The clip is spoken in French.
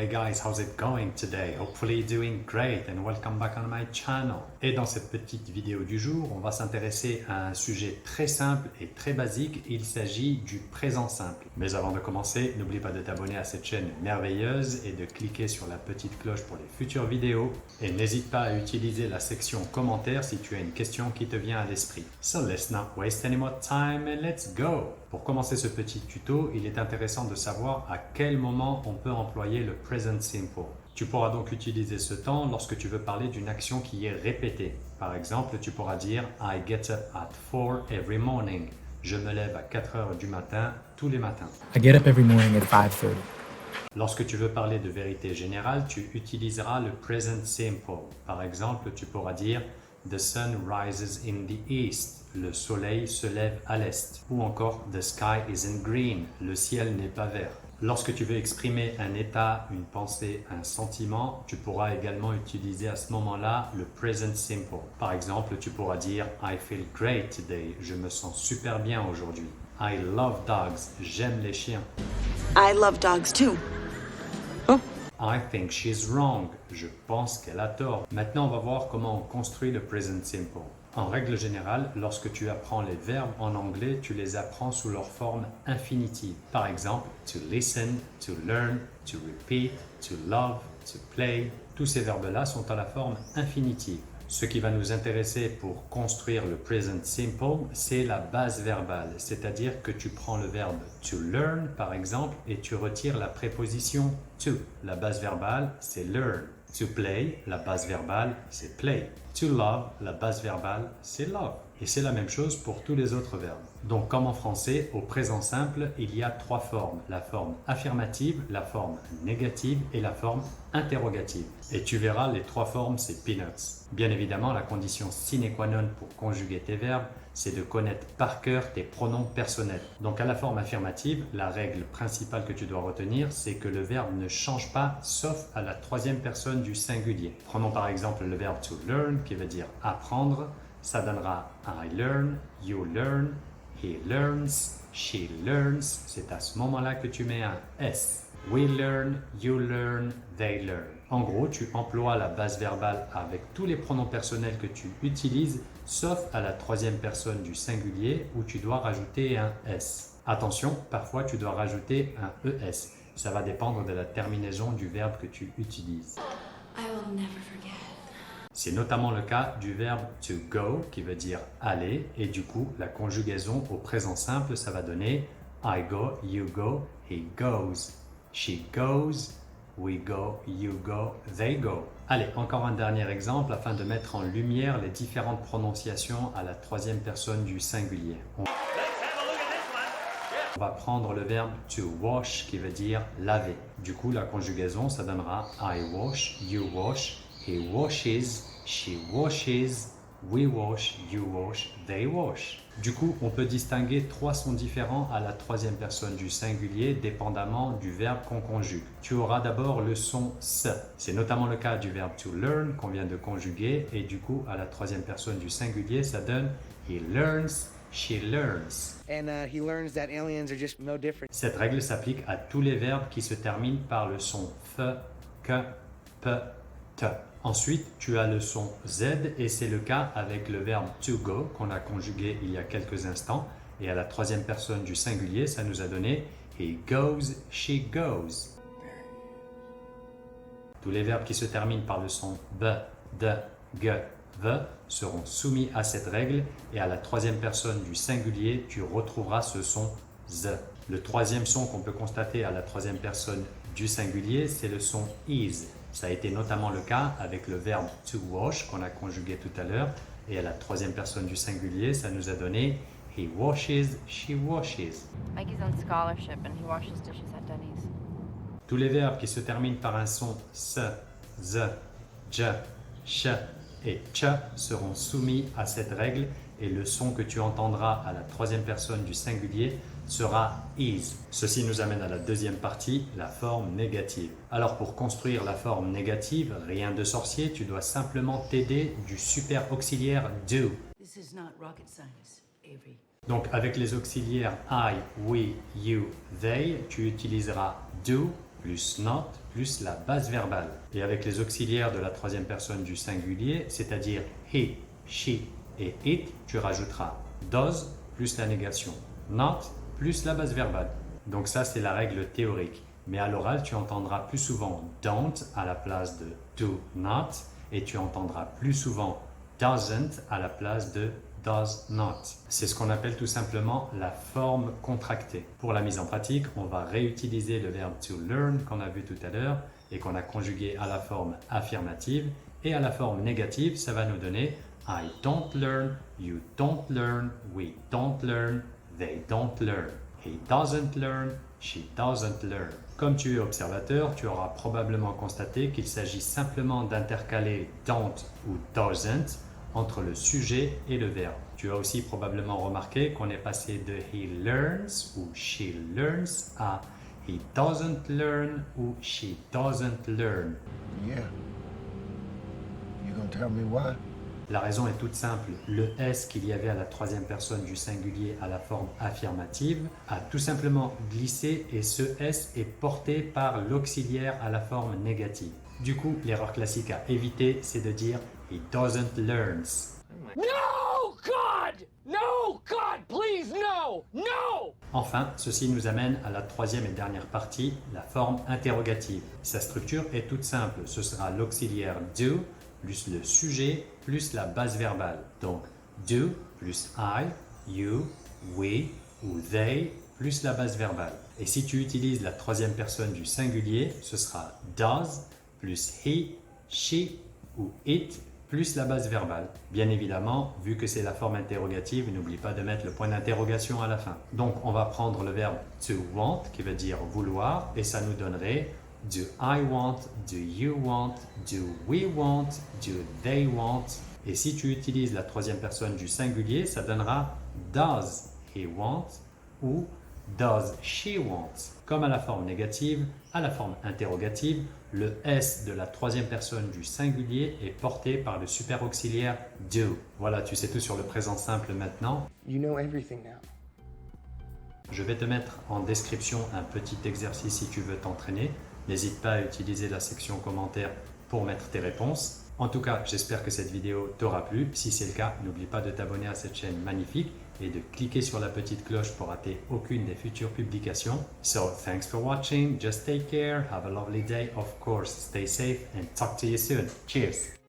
Hey guys, how's it going today? Hopefully you're doing great and welcome back on my channel. Et dans cette petite vidéo du jour, on va s'intéresser à un sujet très simple et très basique. Il s'agit du présent simple. Mais avant de commencer, n'oublie pas de t'abonner à cette chaîne merveilleuse et de cliquer sur la petite cloche pour les futures vidéos. Et n'hésite pas à utiliser la section commentaires si tu as une question qui te vient à l'esprit. So let's not waste any more time and let's go! Pour commencer ce petit tuto, il est intéressant de savoir à quel moment on peut employer le present simple. Tu pourras donc utiliser ce temps lorsque tu veux parler d'une action qui est répétée. Par exemple, tu pourras dire « I get up at 4 every morning ». Je me lève à 4 heures du matin tous les matins. I get up every morning at 5:30. Lorsque tu veux parler de vérité générale, tu utiliseras le present simple. Par exemple, tu pourras dire « The sun rises in the east ». Le soleil se lève à l'est. Ou encore « The sky isn't green ». Le ciel n'est pas vert. Lorsque tu veux exprimer un état, une pensée, un sentiment, tu pourras également utiliser à ce moment-là le present simple. Par exemple, tu pourras dire « I feel great today ». Je me sens super bien aujourd'hui. « I love dogs ». J'aime les chiens. I love dogs too. I think she's wrong. Je pense qu'elle a tort. Maintenant, on va voir comment on construit le present simple. En règle générale, lorsque tu apprends les verbes en anglais, tu les apprends sous leur forme infinitive. Par exemple, to listen, to learn, to repeat, to love, to play. Tous ces verbes-là sont à la forme infinitive. Ce qui va nous intéresser pour construire le present simple, c'est la base verbale, c'est-à-dire que tu prends le verbe to learn par exemple et tu retires la préposition to. La base verbale, c'est learn. To play, la base verbale, c'est play. To love, la base verbale, c'est love. Et c'est la même chose pour tous les autres verbes. Donc comme en français, au présent simple, il y a trois formes. La forme affirmative, la forme négative et la forme interrogative. Et tu verras, les trois formes, c'est peanuts. Bien évidemment, la condition sine qua non pour conjuguer tes verbes, c'est de connaître par cœur tes pronoms personnels. Donc à la forme affirmative, la règle principale que tu dois retenir, c'est que le verbe ne change pas sauf à la troisième personne du singulier. Prenons par exemple le verbe to learn qui veut dire apprendre. Ça donnera I learn, you learn, he learns, she learns. C'est à ce moment-là que tu mets un S. We learn, you learn, they learn. En gros, tu emploies la base verbale avec tous les pronoms personnels que tu utilises, sauf à la troisième personne du singulier où tu dois rajouter un S. Attention, parfois tu dois rajouter un ES. Ça va dépendre de la terminaison du verbe que tu utilises. I will never forget. C'est notamment le cas du verbe to go qui veut dire aller et du coup la conjugaison au présent simple ça va donner I go, you go, he goes, she goes, we go, you go, they go. Allez, encore un dernier exemple afin de mettre en lumière les différentes prononciations à la troisième personne du singulier. On va prendre le verbe to wash qui veut dire laver. Du coup la conjugaison ça donnera I wash, you wash, he washes, she washes, we wash, you wash, they wash. Du coup, on peut distinguer trois sons différents à la troisième personne du singulier dépendamment du verbe qu'on conjugue. Tu auras d'abord le son S. C'est notamment le cas du verbe to learn qu'on vient de conjuguer et du coup, à la troisième personne du singulier, ça donne he learns, she learns. And he learns that aliens are just no different. Cette règle s'applique à tous les verbes qui se terminent par le son F, K, P, T. Ensuite, tu as le son Z et c'est le cas avec le verbe to go qu'on a conjugué il y a quelques instants. Et à la troisième personne du singulier, ça nous a donné he goes, she goes. Tous les verbes qui se terminent par le son B, D, G, V seront soumis à cette règle et à la troisième personne du singulier, tu retrouveras ce son Z. Le troisième son qu'on peut constater à la troisième personne du singulier, c'est le son is. Ça a été notamment le cas avec le verbe to wash qu'on a conjugué tout à l'heure et à la troisième personne du singulier, ça nous a donné he washes, she washes. Mikey's on scholarship and he washes dishes at Denny's. Tous les verbes qui se terminent par un son s, z, j, ch et ch seront soumis à cette règle et le son que tu entendras à la troisième personne du singulier sera is. Ceci nous amène à la deuxième partie, la forme négative. Alors pour construire la forme négative, rien de sorcier, tu dois simplement t'aider du super auxiliaire do. This is not rocket science, Avery. Donc avec les auxiliaires I, we, you, they, tu utiliseras do plus not plus la base verbale. Et avec les auxiliaires de la troisième personne du singulier, c'est-à-dire he, she et it, tu rajouteras does plus la négation, not plus la base verbale. Donc ça, c'est la règle théorique. Mais à l'oral, tu entendras plus souvent don't à la place de do not et tu entendras plus souvent doesn't à la place de does not. C'est ce qu'on appelle tout simplement la forme contractée. Pour la mise en pratique, on va réutiliser le verbe to learn qu'on a vu tout à l'heure et qu'on a conjugué à la forme affirmative et à la forme négative, ça va nous donner I don't learn, you don't learn, we don't learn, they don't learn. He doesn't learn, she doesn't learn. Comme tu es observateur, tu auras probablement constaté qu'il s'agit simplement d'intercaler don't ou doesn't entre le sujet et le verbe. Tu as aussi probablement remarqué qu'on est passé de he learns ou she learns à he doesn't learn ou she doesn't learn. Yeah. You gonna tell me why? La raison est toute simple. Le S qu'il y avait à la troisième personne du singulier à la forme affirmative a tout simplement glissé et ce S est porté par l'auxiliaire à la forme négative. Du coup, l'erreur classique à éviter, c'est de dire he doesn't learns. No, God! No, God, please, no! No! Enfin, ceci nous amène à la troisième et dernière partie, la forme interrogative. Sa structure est toute simple. Ce sera l'auxiliaire do plus le sujet plus la base verbale. Donc, do plus I, you, we ou they plus la base verbale. Et si tu utilises la troisième personne du singulier, ce sera does plus he, she ou it plus la base verbale. Bien évidemment, vu que c'est la forme interrogative, n'oublie pas de mettre le point d'interrogation à la fin. Donc, on va prendre le verbe to want, qui veut dire vouloir, et ça nous donnerait do I want, do you want, do we want, do they want. Et si tu utilises la troisième personne du singulier, ça donnera does he want ou does she want. Comme à la forme négative, à la forme interrogative, le S de la troisième personne du singulier est porté par le super auxiliaire do. Voilà, tu sais tout sur le présent simple maintenant. You know everything now. Je vais te mettre en description un petit exercice si tu veux t'entraîner. N'hésite pas à utiliser la section commentaires pour mettre tes réponses. En tout cas, j'espère que cette vidéo t'aura plu. Si c'est le cas, n'oublie pas de t'abonner à cette chaîne magnifique et de cliquer sur la petite cloche pour rater aucune des futures publications. So, thanks for watching. Just take care. Have a lovely day. Of course, stay safe and talk to you soon. Cheers!